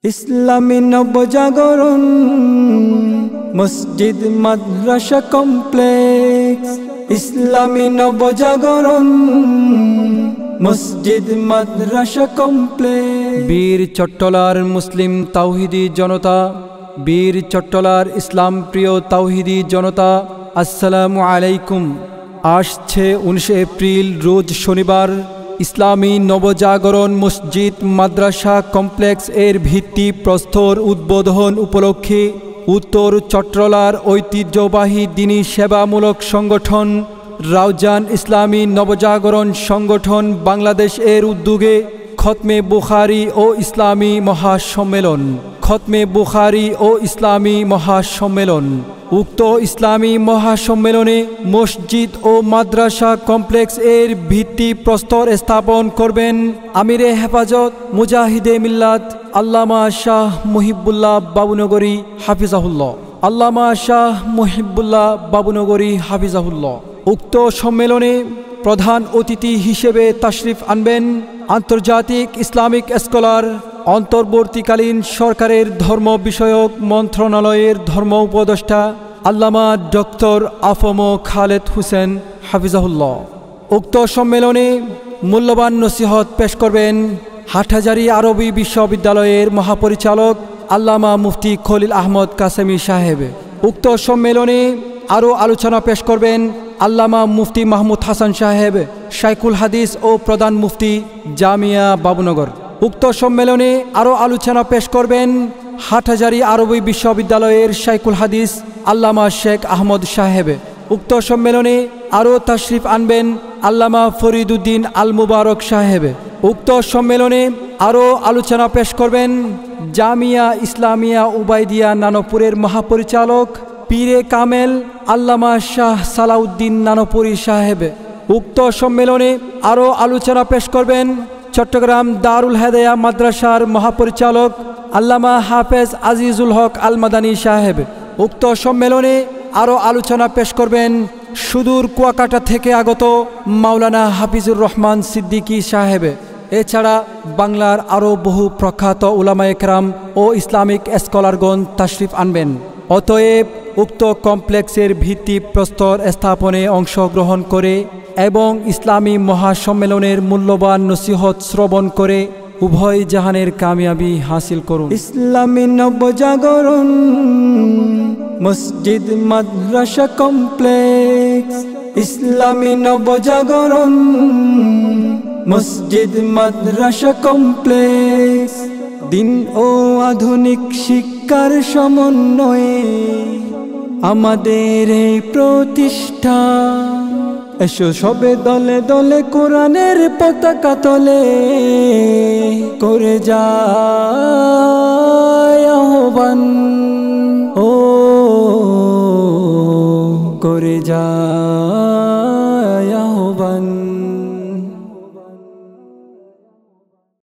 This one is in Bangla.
ইসলামী নবজাগরণ মসজিদ মাদ্রাসা কমপ্লেক্স। ইসলামী নবজাগরণ মসজিদ মাদ্রাসা কমপ্লেক্স। বীর চট্টলার মুসলিম তাওহিদি জনতা, বীর চট্টলার ইসলাম প্রিয় তাওহিদি জনতা, আসসালামু আলাইকুম। আসছে 19 এপ্রিল রোজ শনিবার ইসলামী নবজাগরণ মসজিদ মাদ্রাসা কমপ্লেক্স এর ভিত্তি প্রস্তর উদ্বোধন উপলক্ষে উত্তর চট্টলার ঐতিহ্যবাহী দ্বীনী সেবামূলক সংগঠন রাউজান ইসলামী নবজাগরণ সংগঠন বাংলাদেশ এর উদ্যোগে খতমে বুখারী ও ইসলামী মহাসম্মেলন, খতমে বুখারী ও ইসলামী মহাসম্মেলন। উক্ত ইসলামী মহাসম্মেলনে মসজিদ ও মাদ্রাসা কমপ্লেক্স এর ভিত্তি প্রস্তর স্থাপন করবেন আমিরে হেফাজত মুজাহিদে মিল্লাত আল্লামা শাহ মুহিবুল্লাহ বাবুনগরী হাফিজাহুল্লাহ, আল্লামা শাহ মুহিবুল্লাহ বাবুনগরী হাফিজাহুল্লাহ। উক্ত সম্মেলনে প্রধান অতিথি হিসেবে তাশরিফ আনবেন আন্তর্জাতিক ইসলামিক স্কলার, অন্তর্বর্তীকালীন সরকারের ধর্ম বিষয়ক মন্ত্রণালয়ের ধর্ম উপদেষ্টা আল্লামা ডক্টর আফম খালেদ হোসেন হাফিজাহুল্লাহ। উক্ত সম্মেলনে মূল্যবান নসিহত পেশ করবেন হাটহাজারী আরবি বিশ্ববিদ্যালয়ের মহাপরিচালক আল্লামা মুফতি খলিল আহমদ কাসেমি সাহেব। উক্ত সম্মেলনে আরও আলোচনা পেশ করবেন আল্লামা মুফতি মাহমুদ হাসান সাহেব, শাইখুল হাদিস ও প্রধান মুফতি জামিয়া বাবুনগর। উক্ত সম্মেলনে আরও আলোচনা পেশ করবেন হাটহাজারী আরবি বিশ্ববিদ্যালয়ের শাইখুল হাদিস আল্লামা শেখ আহমদ সাহেব। উক্ত সম্মেলনে আরও তাশরিফ আনবেন আল্লামা ফরিদুদ্দিন আল মুবারক সাহেব। উক্ত সম্মেলনে আরও আলোচনা পেশ করবেন জামিয়া ইসলামিয়া উবাইদিয়া নানপুরের মহাপরিচালক পীরে কামেল আল্লামা শাহ সালাউদ্দিন নানপুরি সাহেব। উক্ত সম্মেলনে আরও আলোচনা পেশ করবেন চট্টগ্রাম দারুল হেদায়া মাদ্রাসার মহাপরিচালক আল্লামা হাফেজ আজিজুল হক আল মাদানী সাহেব। উক্ত সম্মেলনে আরও আলোচনা পেশ করবেন সুদূর কুয়াকাটা থেকে আগত মাওলানা হাফিজুর রহমান সিদ্দিকী সাহেব। এছাড়া বাংলার আরও বহু প্রখ্যাত উলামায়ে কেরাম ও ইসলামিক স্কলারগণ তাশরিফ আনবেন। অতএব উক্ত কমপ্লেক্সের ভিত্তি প্রস্তর স্থাপনে অংশগ্রহণ করে এবং ইসলামী মহাসম্মেলনের মূল্যবান নসিহত শ্রবণ করে উভয় জাহানের কামিয়াবি হাসিল করুন। ইসলামী নবজাগরণ মসজিদ মাদ্রাসা কমপ্লেক্স। ইসলামী নবজাগরণ মসজিদ মাদ্রাসা কমপ্লেক্স। দিন ও আধুনিক শিক্ষার সমন্বয়ে আমাদের এই প্রতিষ্ঠা। এসো সবে দলে দলে কোরআনের পতাকা তলে করে যায় আহ্বান, ও করে যায় আহ্বান।